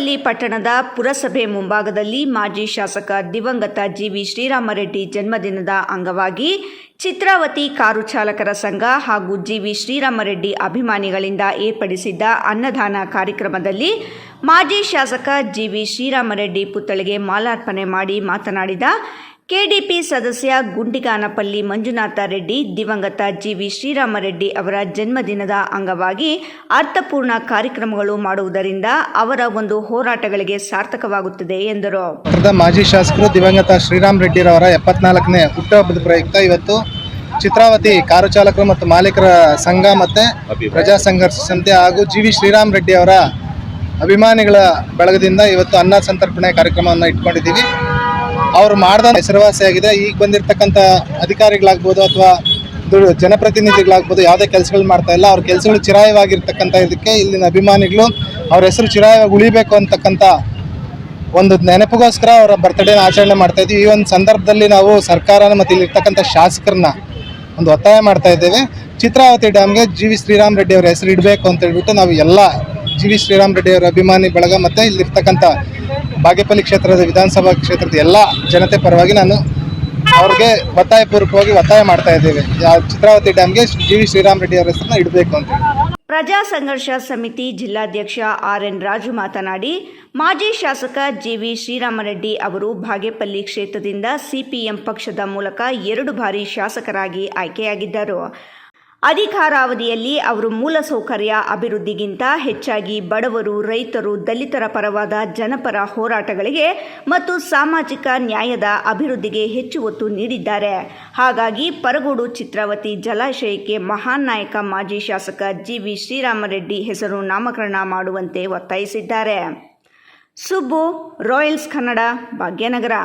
ಬಾಗೇಪಲ್ಲಿ ಪಟ್ಟಣದ ಪುರಸಭೆ ಮುಂಭಾಗದಲ್ಲಿ ಮಾಜಿ ಶಾಸಕ ದಿವಂಗತ ಜಿವಿ ಶ್ರೀರಾಮರೆಡ್ಡಿ ಜನ್ಮದಿನದ ಅಂಗವಾಗಿ ಚಿತ್ರಾವತಿ ಕಾರು ಚಾಲಕರ ಸಂಘ ಹಾಗೂ ಜಿವಿ ಶ್ರೀರಾಮರೆಡ್ಡಿ ಅಭಿಮಾನಿಗಳಿಂದ ಏರ್ಪಡಿಸಿದ್ದ ಅನ್ನದಾನ ಕಾರ್ಯಕ್ರಮದಲ್ಲಿ ಮಾಜಿ ಶಾಸಕ ಜಿವಿ ಶ್ರೀರಾಮರೆಡ್ಡಿ ಪುತ್ಥಳಿಗೆ ಮಾಲಾರ್ಪಣೆ ಮಾಡಿ ಮಾತನಾಡಿದ ಕೆಡಿಪಿ ಸದಸ್ಯ ಗುಂಡಿಗಾನಪಲ್ಲಿ ಮಂಜುನಾಥ ರೆಡ್ಡಿ, ದಿವಂಗತ ಜಿವಿ ಶ್ರೀರಾಮರೆಡ್ಡಿ ಅವರ ಜನ್ಮದಿನದ ಅಂಗವಾಗಿ ಅರ್ಥಪೂರ್ಣ ಕಾರ್ಯಕ್ರಮಗಳು ಮಾಡುವುದರಿಂದ ಅವರ ಒಂದು ಹೋರಾಟಗಳಿಗೆ ಸಾರ್ಥಕವಾಗುತ್ತದೆ ಎಂದರು. ಮಾಜಿ ಶಾಸಕರು ದಿವಂಗತ ಶ್ರೀರಾಮ್ ರೆಡ್ಡಿರವರ 74ನೇ ಹುಟ್ಟುಹಬ್ಬದ ಪ್ರಯುಕ್ತ ಇವತ್ತು ಚಿತ್ರಾವತಿ ಕಾರು ಚಾಲಕರು ಮತ್ತು ಮಾಲೀಕರ ಸಂಘ ಮತ್ತು ಪ್ರಜಾ ಸಂಘರ್ಷ ಸಮಿತಿ ಹಾಗೂ ಜಿವಿ ಶ್ರೀರಾಮ್ ರೆಡ್ಡಿ ಅವರ ಅಭಿಮಾನಿಗಳ ಬಳಗದಿಂದ ಇವತ್ತು ಅನ್ನ ಸಂತರ್ಪಣೆ ಕಾರ್ಯಕ್ರಮವನ್ನು ಇಟ್ಕೊಂಡಿದ್ದೀವಿ. ಅವರು ಮಾಡಿದ ಹೆಸರುವಾಸಿಯಾಗಿದೆ. ಈಗ ಬಂದಿರತಕ್ಕಂಥ ಅಧಿಕಾರಿಗಳಾಗ್ಬೋದು ಅಥವಾ ಜನಪ್ರತಿನಿಧಿಗಳಾಗ್ಬೋದು ಯಾವುದೇ ಕೆಲಸಗಳು ಮಾಡ್ತಾ ಇಲ್ಲ. ಅವ್ರ ಕೆಲಸಗಳು ಚಿರಾಯವಾಗಿರ್ತಕ್ಕಂಥ ಇದಕ್ಕೆ ಇಲ್ಲಿನ ಅಭಿಮಾನಿಗಳು ಅವ್ರ ಹೆಸರು ಚಿರಾಯವಾಗಿ ಉಳಿಬೇಕು ಅಂತಕ್ಕಂಥ ಒಂದು ನೆನಪಿಗೋಸ್ಕರ ಅವರ ಬರ್ತ್ಡೇನ ಆಚರಣೆ ಮಾಡ್ತಾ ಇದ್ದೀವಿ. ಈ ಒಂದು ಸಂದರ್ಭದಲ್ಲಿ ನಾವು ಸರ್ಕಾರನ ಮತ್ತು ಇಲ್ಲಿರ್ತಕ್ಕಂಥ ಶಾಸಕರನ್ನ ಒಂದು ಒತ್ತಾಯ ಮಾಡ್ತಾ ಇದ್ದೇವೆ. ಚಿತ್ರಾವತಿ ಡ್ಯಾಮ್ಗೆ ಜಿವಿ ಶ್ರೀರಾಮ್ ರೆಡ್ಡಿ ಅವರ ಹೆಸರು ಇಡಬೇಕು ಅಂತ ಹೇಳ್ಬಿಟ್ಟು ನಾವು ಎಲ್ಲ ಜಿವಿ ಶ್ರೀರಾಮ್ ರೆಡ್ಡಿ ಅವರ ಅಭಿಮಾನಿ ಬಳಗ ಮತ್ತು ಇಲ್ಲಿರ್ತಕ್ಕಂಥ ಬಾಗೇಪಲ್ಲಿ ಕ್ಷೇತ್ರದ ವಿಧಾನಸಭಾ ಕ್ಷೇತ್ರದ ಎಲ್ಲ ಜನತೆ ಪರವಾಗಿ ನಾನು ಅವ್ರಿಗೆ ಒತ್ತಾಯಪೂರ್ವಕವಾಗಿ ಒತ್ತಾಯ ಮಾಡ್ತಾ ಇದ್ದೇವೆ. ಚಿತ್ರಾವತಿ ಡ್ಯಾಮ್ಗೆ ಜಿವಿ ಶ್ರೀರಾಮ್ ರೆಡ್ಡಿ ಅವರ ಹೆಸರನ್ನ ಇಡಬೇಕು ಅಂತ. ಪ್ರಜಾ ಸಂಘರ್ಷ ಸಮಿತಿ ಜಿಲ್ಲಾಧ್ಯಕ್ಷ ಆರ್.ಎನ್. ರಾಜು ಮಾತನಾಡಿ, ಮಾಜಿ ಶಾಸಕ ಜಿವಿ ಶ್ರೀರಾಮರೆಡ್ಡಿ ಅವರು ಬಾಗೇಪಲ್ಲಿ ಕ್ಷೇತ್ರದಿಂದ ಸಿಪಿಎಂ ಪಕ್ಷದ ಮೂಲಕ 2 ಬಾರಿ ಶಾಸಕರಾಗಿ ಆಯ್ಕೆಯಾಗಿದ್ದರು. ಅಧಿಕಾರಾವಧಿಯಲ್ಲಿ ಅವರು ಮೂಲಸೌಕರ್ಯ ಅಭಿವೃದ್ಧಿಗಿಂತ ಹೆಚ್ಚಾಗಿ ಬಡವರು, ರೈತರು, ದಲಿತರ ಪರವಾದ ಜನಪರ ಹೋರಾಟಗಳಿಗೆ ಮತ್ತು ಸಾಮಾಜಿಕ ನ್ಯಾಯದ ಅಭಿವೃದ್ಧಿಗೆ ಹೆಚ್ಚು ಒತ್ತು ನೀಡಿದ್ದಾರೆ. ಹಾಗಾಗಿ ಪರಗೋಡು ಚಿತ್ರಾವತಿ ಜಲಾಶಯಕ್ಕೆ ಮಹಾನ್ ನಾಯಕ ಮಾಜಿ ಶಾಸಕ ಜಿವಿ ಶ್ರೀರಾಮರೆಡ್ಡಿ ಹೆಸರು ನಾಮಕರಣ ಮಾಡುವಂತೆ ಒತ್ತಾಯಿಸಿದ್ದಾರೆ. ಸುಬ್ಬು, ರಾಯಲ್ಸ್ ಕನ್ನಡ, ಭಾಗ್ಯನಗರ.